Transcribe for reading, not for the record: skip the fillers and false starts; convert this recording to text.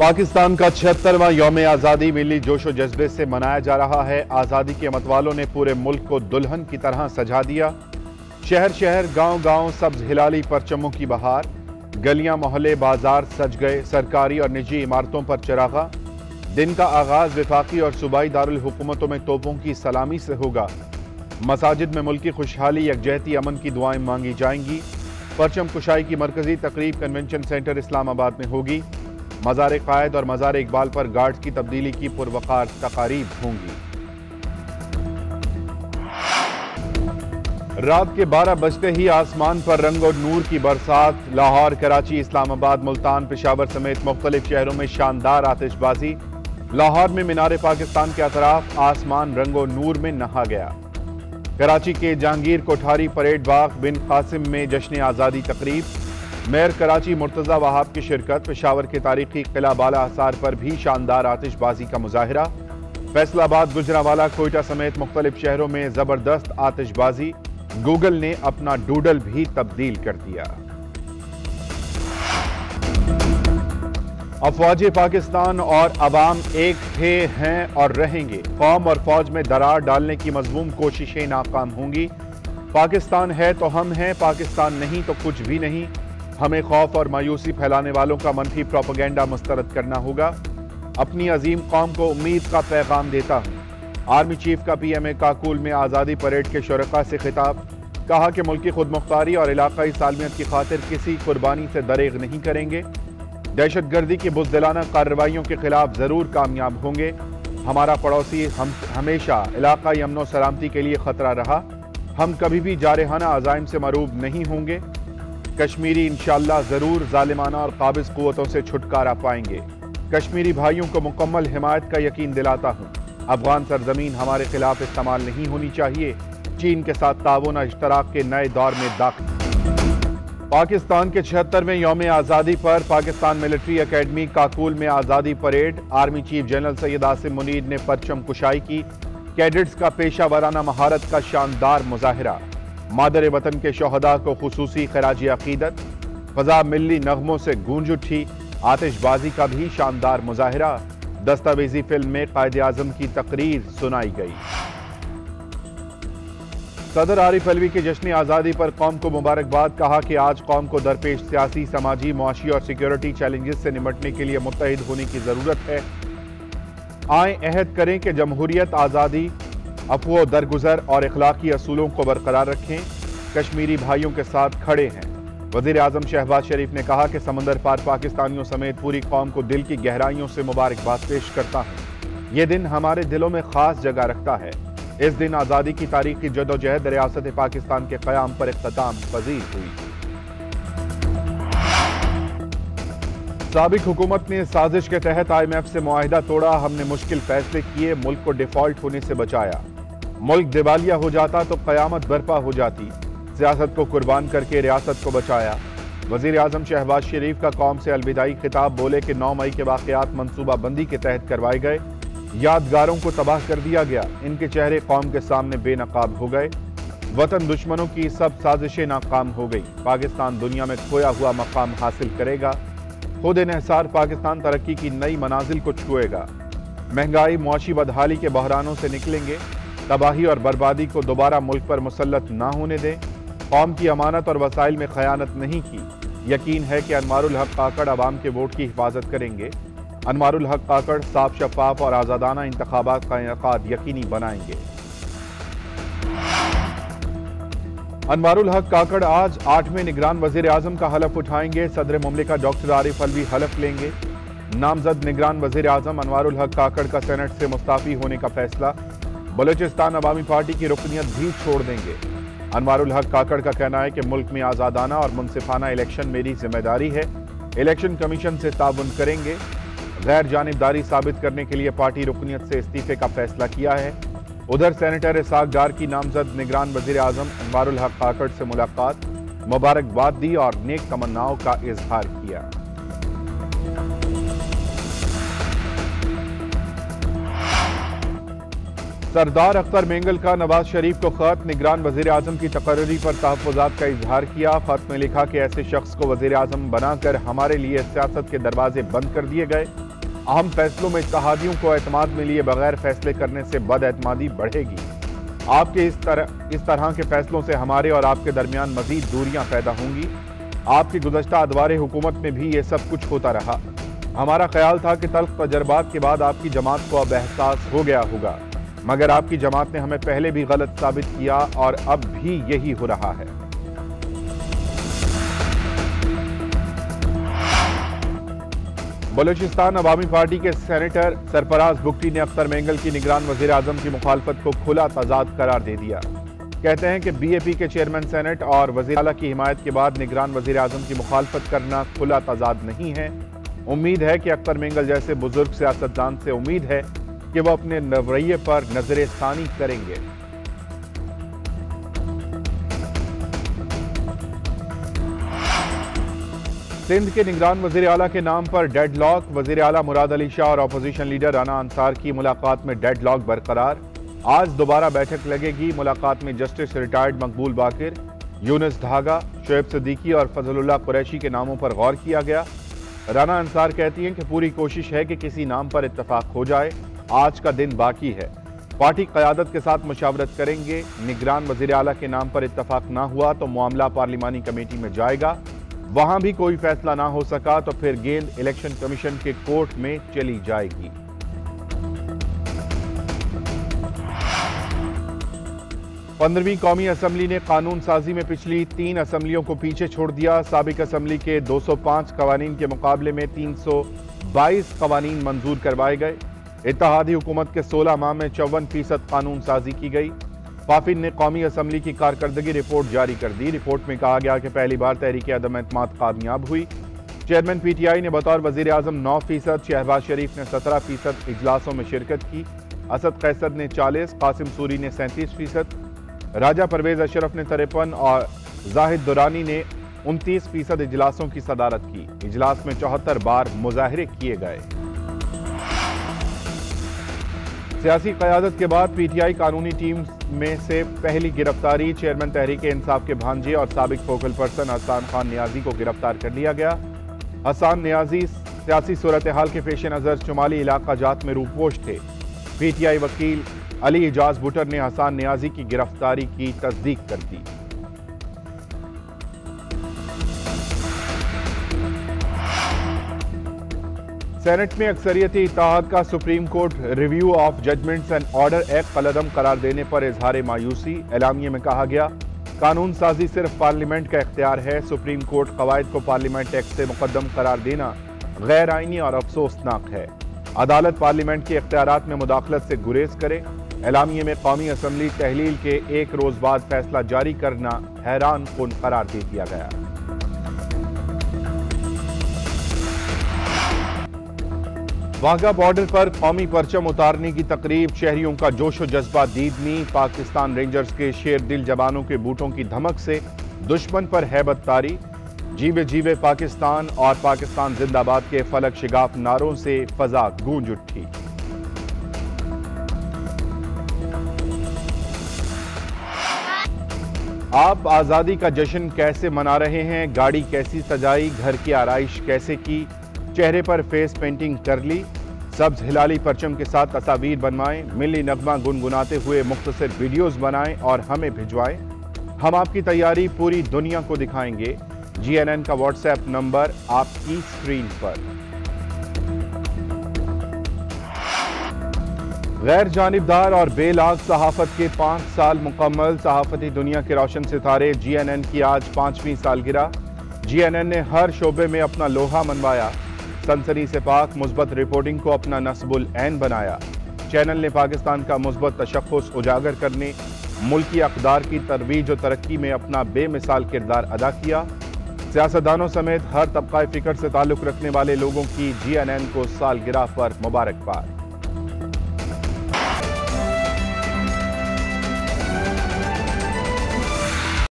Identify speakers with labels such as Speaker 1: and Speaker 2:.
Speaker 1: पाकिस्तान का 76वां यौम आज़ादी मिली जोशो जज्बे से मनाया जा रहा है। आज़ादी के मतवालों ने पूरे मुल्क को दुल्हन की तरह सजा दिया। शहर शहर गांव गांव सब्ज हिलाली परचमों की बहार, गलियां मोहल्ले बाजार सज गए। सरकारी और निजी इमारतों पर चरागा। दिन का आगाज वफाकी और सूबाई दारुल हुकूमतों में तोपों की सलामी से होगा। मसाजिद में मुल्की खुशहाली, यकजहती, अमन की दुआएं मांगी जाएंगी। परचम कुशाई की मरकजी तकरीब कन्वेंशन सेंटर इस्लामाबाद में होगी। मज़ार कायद और मज़ार इकबाल पर गार्ड्स की तब्दीली की पुरवकार तकारीब होंगी। रात के 12 बजते ही आसमान पर रंग और नूर की बरसात। लाहौर, कराची, इस्लामाबाद, मुल्तान, पेशावर समेत मुख्तलिफ शहरों में शानदार आतिशबाजी। लाहौर में मीनार पाकिस्तान के अतराफ आसमान रंग और नूर में नहा गया। कराची के जहांगीर कोठारी परेड बाग बिन कासिम में जश्न आज़ादी तकरीब। मेयर कराची मुर्तज़ा वहाब की शिरकत। पेशावर के तारीखी किला बाला आसार पर भी शानदार आतिशबाजी का मुजाहिरा। फैसलाबाद, गुजरांवाला, कोयटा समेत मुख्तलिफ शहरों में जबरदस्त आतिशबाजी। गूगल ने अपना डूडल भी तब्दील कर दिया। अफवाज पाकिस्तान और अवाम एक थे, हैं और रहेंगे। कौम और फौज में दरार डालने की मज़मूम कोशिशें नाकाम होंगी। पाकिस्तान है तो हम हैं, पाकिस्तान नहीं तो कुछ भी नहीं। हमें खौफ और मायूसी फैलाने वालों का मनफी प्रोपेगेंडा मुस्तरद करना होगा। अपनी अजीम कौम को उम्मीद का पैगाम देता हूँ। आर्मी चीफ का PMA काकुल में आज़ादी परेड के शुरका से खिताब। कहा कि मुल्की खुदमुख्तारी और इलाकाई सालमियत की खातिर किसी कुर्बानी से दरेग नहीं करेंगे। दहशतगर्दी की बुज़दिलाना कार्रवाइयों के खिलाफ जरूर कामयाब होंगे। हमारा पड़ोसी हमेशा इलाकाई अमन सलामती के लिए खतरा रहा। हम कभी भी जारहाना अज़ाइम से मरूब नहीं होंगे। कश्मीरी इंशाअल्लाह जरूर जालिमाना और काबिज कुव्वतों से छुटकारा पाएंगे। कश्मीरी भाइयों को मुकम्मल हिमायत का यकीन दिलाता हूँ। अफगान सरजमीन हमारे खिलाफ इस्तेमाल नहीं होनी चाहिए। चीन के साथ ताउन और इश्तराक के नए दौर में दाखिल। पाकिस्तान के 76वें यौम आज़ादी पर पाकिस्तान मिलिट्री एकेडमी काकुल में आज़ादी parade. Army chief general Syed Asim Munir ने परचम कुशाई की। कैडेट्स का पेशा वराना महारत का शानदार मुजाहिरा। मादर वतन के शोहदा को खुसूसी खराजी अकीदत। फजा मिल्ली नगमों से गूंज उठी। आतिशबाजी का भी शानदार मुजाहिरा। दस्तावेजी फिल्म में कायद आजम की तकरीर सुनाई गई। सदर आरिफ अलवी के जश्न आज़ादी पर कौम को मुबारकबाद। कहा कि आज कौम को दरपेश सियासी, समाजी, मुआशी और सिक्योरिटी चैलेंजेस से निपटने के लिए मुत्तहिद होने की जरूरत है। आए अहद करें कि जमहूरियत, आज़ादी, अफवो दरगुजर और इखलाकी असूलों को बरकरार रखें। कश्मीरी भाइयों के साथ खड़े हैं। वज़ीर आज़म शहबाज शरीफ ने कहा कि समंदर पार पाकिस्तानियों समेत पूरी कौम को दिल की गहराइयों से मुबारकबाद पेश करता हूँ। ये दिन हमारे दिलों में खास जगह रखता है। इस दिन आज़ादी की तारीखी जदोजहद रियासत पाकिस्तान के क़याम पर इख्तिताम पजीर हुई। साबिक हुकूमत ने साजिश के तहत IMF से मुआहिदा तोड़ा। हमने मुश्किल फैसले किए, मुल्क को डिफॉल्ट होने से बचाया। मुल्क दिवालिया हो जाता तो क़यामत बर्पा हो जाती। सियासत को कुर्बान करके रियासत को बचाया। वज़ीर आज़म शहबाज शरीफ का कौम से अलविदाई खिताब। बोले कि 9 मई के वाक़यात मनसूबा बंदी के तहत करवाए गए। यादगारों को तबाह कर दिया गया। इनके चेहरे कौम के सामने बेनकाब हो गए। वतन दुश्मनों की सब साजिशें नाकाम हो गई। पाकिस्तान दुनिया में खोया हुआ मकाम हासिल करेगा। खुद इन्हिसार पाकिस्तान तरक्की की नई मनाजिल को छुएगा। महंगाई, मुआशी बदहाली के बहरानों से निकलेंगे। तबाही और बर्बादी को दोबारा मुल्क पर मुसल्लत ना होने दें। कौम की अमानत और वसाइल में खयानत नहीं की। यकीन है कि अनवारुल हक काकड़ अवाम के वोट की हिफाजत करेंगे। अनवारुल हक काकड़ साफ, शफाफ और आज़ादाना इंतखाबात का इनेकाद यकीनी बनाएंगे। अनवारुल हक काकड़ आज 8वें निगरान वज़ीर आज़म का हलफ उठाएंगे। सदर मुमलिका डॉक्टर आरिफ अलवी हलफ लेंगे। नामजद निगरान वज़ीर आज़म अनवारुल हक काकड़ का सेनेट से मुस्ताफ़ी होने का फैसला। बलूचिस्तान अवामी पार्टी की रुकनियत भी छोड़ देंगे। अनवारुल हक काकड़ का कहना है कि मुल्क में आज़ादाना और मुनसिफाना इलेक्शन मेरी जिम्मेदारी है। इलेक्शन कमीशन से ताउन करेंगे। गैर जानिबदारी साबित करने के लिए पार्टी रुकनियत से इस्तीफे का फैसला किया है। उधर सेनेटर इसाक डार की नामजद निगरान वज़ीर आज़म अनवारुल हक काकड़ से मुलाकात, मुबारकबाद दी और नेक तमन्नाओं का इजहार किया। सरदार अख्तर मेंगल का नवाज शरीफ को खत। निगरान वज़ीर आज़म की तकर्री पर तहफ़्फ़ुज़ात का इजहार किया। खत में लिखा कि ऐसे शख्स को वज़ीर आज़म बनाकर हमारे लिए सियासत के दरवाजे बंद कर दिए गए। अहम फैसलों में इत्तेहादियों को एतमाद में लिए बगैर फैसले करने से बदएतमादी बढ़ेगी। आपके इस तरह के फैसलों से हमारे और आपके दरमियान मजीद दूरियां पैदा होंगी। आपकी गुज़श्ता अदवारे हुकूमत में भी ये सब कुछ होता रहा। हमारा ख्याल था कि तल्ख तजर्बात के बाद आपकी जमात को अब एहसास हो गया होगा, मगर आपकी जमात ने हमें पहले भी गलत साबित किया और अब भी यही हो रहा है। बलूचिस्तान अवामी पार्टी के सेनेटर सरफराज बुगटी ने अख्तर मेंगल की निगरान वजीर आजम की मुखालफत को खुला तजाद करार दे दिया। कहते हैं कि बीएपी के चेयरमैन सेनेट और वजीर आला की हिमायत के बाद निगरान वजीर आजम की मुखालफत करना खुला तजाद नहीं है। उम्मीद है कि अख्तर मेंगल जैसे बुजुर्ग सियासतदान से उम्मीद है कि वो अपने रवैये पर नजर सानी करेंगे। सिंध के निगरान वजीर आला के नाम पर डेडलॉक। वजीर आला मुराद अली शाह और अपोजिशन लीडर राना अंसार की मुलाकात में डेडलॉक बरकरार। आज दोबारा बैठक लगेगी। मुलाकात में जस्टिस रिटायर्ड मकबूल बाकिर, यूनुस धागा, शोएब सिद्दीकी और फजलुल्लाह कुरैशी के नामों पर गौर किया गया। राना अंसार कहती हैं कि पूरी कोशिश है कि किसी नाम पर इत्तफाक हो जाए। आज का दिन बाकी है। पार्टी क़यादत के साथ मुशावरत करेंगे। निगरान वजीर आला के नाम पर इत्तफाक ना हुआ तो मामला पार्लिमानी कमेटी में जाएगा। वहां भी कोई फैसला ना हो सका तो फिर गेंद इलेक्शन कमीशन के कोर्ट में चली जाएगी। पंद्रहवीं कौमी असम्बली ने कानून साजी में पिछली 3 असम्बलियों को पीछे छोड़ दिया। साबिक असम्बली के 205 कवानीन के मुकाबले में 322 कवानीन मंजूर करवाए गए। इत्तेहादी हुकूमत के 16 माह में 54% कानून साजी की गई। पाफिन ने कौमी असम्बली की कारकर्दगी रिपोर्ट जारी कर दी। रिपोर्ट में कहा गया कि पहली बार तहरीक अदम एतमाद कामयाब हुई। चेयरमैन पीटीआई ने बतौर वजीर आजम 9%, शहबाज शरीफ ने 17% इजलासों में शिरकत की। असद कैसर ने 40%, कासिम सूरी ने 37%, राजा परवेज अशरफ ने 53% और जाहिद दुरानी ने 29% इजलासों की सदारत की। इजलास में 74 बार मुजाहरे किए गए। सियासी क़यादत के बाद पीटीआई कानूनी टीम में से पहली गिरफ्तारी। चेयरमैन तहरीक इंसाफ के भांजे और साबिक फोकल पर्सन हसन खान नियाजी को गिरफ्तार कर लिया गया। हसन नियाजी सियासी सूरत हाल के पेश नज़र शुमाली इलाका जात में रूपोश थे। पीटीआई वकील अली इजाज बुटर ने हसन नियाजी की गिरफ्तारी की तस्दीक कर दी। सेनेट में अक्सरियती इत्तेहाद का supreme court review of judgments and order act कलअदम करार देने पर इजहार मायूसी। एलामिये में कहा गया, कानून साजी सिर्फ पार्लियामेंट का इख्तियार है। सुप्रीम कोर्ट कवायद को पार्लियामेंट एक्ट से मुकद्दम करार देना गैर आईनी और अफसोसनाक है। अदालत पार्लियामेंट के इख्तियारात में मुदाखलत से गुरेज करे। एलामिये में कौमी असम्बली तहलील के 1 रोज बाद फैसला जारी करना हैरान कुन करार दे दिया गया। वाघा बॉर्डर पर कौमी परचम उतारने की तकरीब। शहरियों का जोशो जज्बा दीदनी। पाकिस्तान रेंजर्स के शेर दिल जवानों के बूटों की धमक से दुश्मन पर हैबत तारी। जीवे जीवे पाकिस्तान और पाकिस्तान जिंदाबाद के फलक शिगाफ नारों से फजा गूंज उठी। आप आजादी का जश्न कैसे मना रहे हैं? गाड़ी कैसी सजाई? घर की आराइश कैसे की? चेहरे पर फेस पेंटिंग कर ली? सब्ज हिलाली परचम के साथ तस्वीर बनवाएं। मिली नगमा गुनगुनाते हुए मुख्तसर वीडियोस बनाएं और हमें भिजवाएं। हम आपकी तैयारी पूरी दुनिया को दिखाएंगे। जीएनएन का व्हाट्सएप नंबर आपकी स्क्रीन पर। गैर जानिबदार और बेलाग सहाफत के 5 साल मुकम्मल। सहाफती दुनिया के रोशन सितारे जीएनएन की आज 5वीं सालगिरह। जीएनएन ने हर शोबे में अपना लोहा मनवाया। सनसनी से पाक मुस्बत रिपोर्टिंग को अपना नस्बुल ऐन बनाया। चैनल ने पाकिस्तान का मुस्बत तशख्खुस उजागर करने, मुल्की अक़दार की तरवीज और तरक्की में अपना बेमिसाल किरदार अदा किया। सियासतदानों समेत हर तबका फ़िक्र से ताल्लुक़ रखने वाले लोगों की जीएनएन को सालगिरह पर मुबारकबाद।